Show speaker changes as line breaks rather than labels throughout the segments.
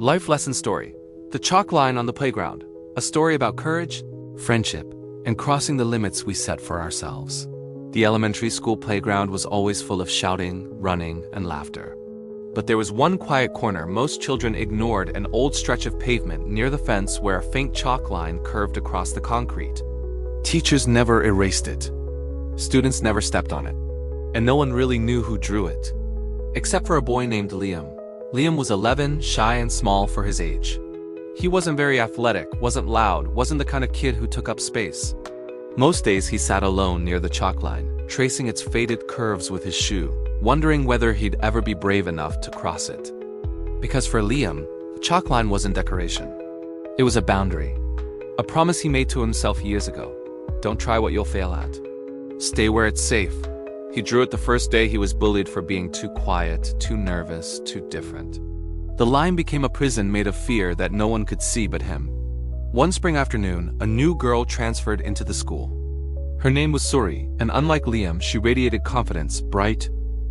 Life lesson story. The chalk line on the playground. A story about courage, friendship, and crossing the limits we set for ourselves. The elementary school playground was always full of shouting, running, and laughter. But there was one quiet corner most children ignored, an old stretch of pavement near the fence where a faint chalk line curved across the concrete. Teachers never erased it. Students never stepped on it. And no one really knew who drew it. Except for a boy named Liam. Liam was 11, shy and small for his age. He wasn't very athletic, wasn't loud, wasn't the kind of kid who took up space. Most days he sat alone near the chalk line, tracing its faded curves with his shoe, wondering whether he'd ever be brave enough to cross it. Because for Liam, the chalk line wasn't decoration. It was a boundary. A promise he made to himself years ago. Don't try what you'll fail at. Stay where it's safe. He drew it the first day he was bullied for being too quiet, too nervous, too different. The line became a prison made of fear that no one could see but him. One spring afternoon, a new girl transferred into the school. Her name was Suri, and unlike Liam, she radiated confidence, bright,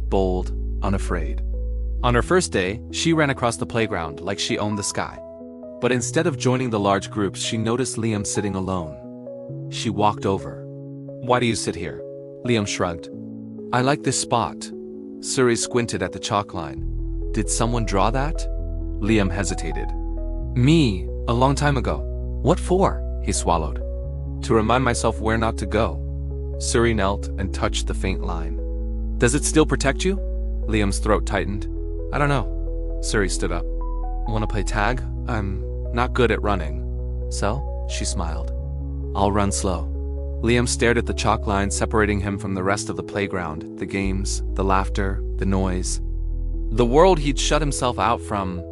bold, unafraid. On her first day, she ran across the playground like she owned the sky. But instead of joining the large groups, she noticed Liam sitting alone. She walked over. "Why do you sit here?" Liam shrugged. "I like this spot." Suri squinted at the chalk line. "Did someone draw that?" Liam hesitated. "Me, a long time ago." "What for?" he swallowed. "To remind myself where not to go." Suri knelt and touched the faint line. "Does it still protect you?" Liam's throat tightened. "I don't know." Suri stood up. "Want to play tag? I'm not good at running." "So?" she smiled. "I'll run slow." Liam stared at the chalk line separating him from the rest of the playground, the games, the laughter, the noise. The world he'd shut himself out from.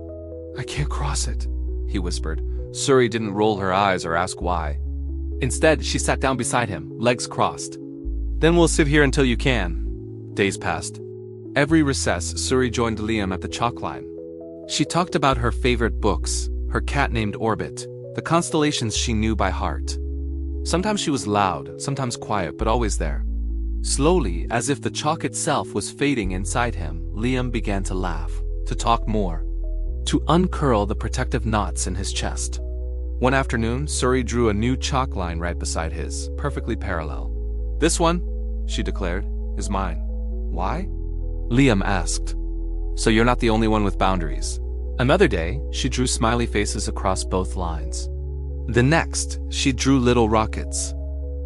"I can't cross it," he whispered. Suri didn't roll her eyes or ask why. Instead, she sat down beside him, legs crossed. "Then we'll sit here until you can." Days passed. Every recess, Suri joined Liam at the chalk line. She talked about her favorite books, her cat named Orbit, the constellations she knew by heart. Sometimes she was loud, sometimes quiet, but always there. Slowly, as if the chalk itself was fading inside him, Liam began to laugh, to talk more, to uncurl the protective knots in his chest. One afternoon, Suri drew a new chalk line right beside his, perfectly parallel. "This one," she declared, "is mine." "Why?" Liam asked. "So you're not the only one with boundaries." Another day, she drew smiley faces across both lines. The next, she drew little rockets.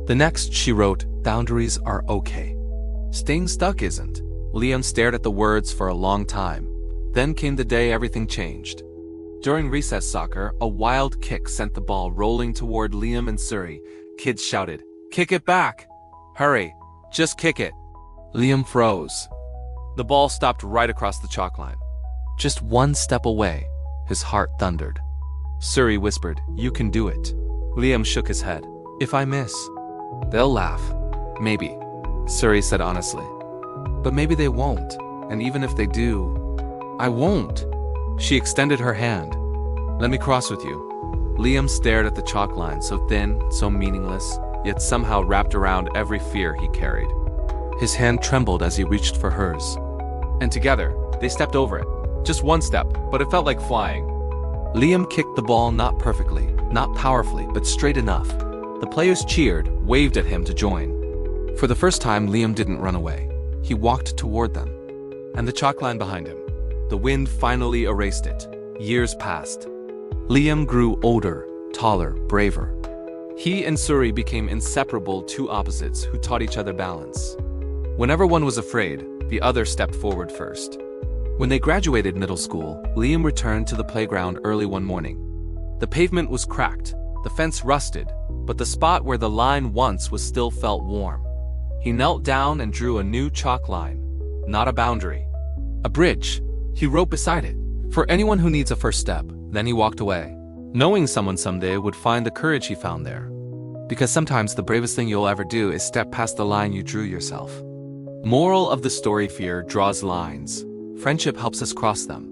The next, she wrote, "Boundaries are okay. Staying stuck isn't." Liam stared at the words for a long time. Then came the day everything changed. During recess soccer, a wild kick sent the ball rolling toward Liam and Suri. Kids shouted, "Kick it back! Hurry, just kick it!" Liam froze. The ball stopped right across the chalk line. Just one step away, his heart thundered. Suri whispered, "You can do it." Liam shook his head. "If I miss, they'll laugh." "Maybe," Suri said honestly. "But maybe they won't, and even if they do, I won't." She extended her hand. "Let me cross with you." Liam stared at the chalk line, so thin, so meaningless, yet somehow wrapped around every fear he carried. His hand trembled as he reached for hers. And together, they stepped over it. Just one step, but it felt like flying. Liam kicked the ball not perfectly, not powerfully, but straight enough. The players cheered, waved at him to join. For the first time, Liam didn't run away. He walked toward them. And the chalk line behind him. The wind finally erased it. Years passed. Liam grew older, taller, braver. He and Suri became inseparable, two opposites who taught each other balance. Whenever one was afraid, the other stepped forward first. When they graduated middle school, Liam returned to the playground early one morning. The pavement was cracked, the fence rusted, but the spot where the line once was still felt warm. He knelt down and drew a new chalk line. Not a boundary. A bridge. He wrote beside it, "For anyone who needs a first step." Then he walked away, knowing someone someday would find the courage he found there. Because sometimes the bravest thing you'll ever do is step past the line you drew yourself. Moral of the story: fear draws lines. Friendship helps us cross them.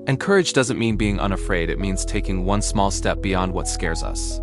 And courage doesn't mean being unafraid, it means taking one small step beyond what scares us.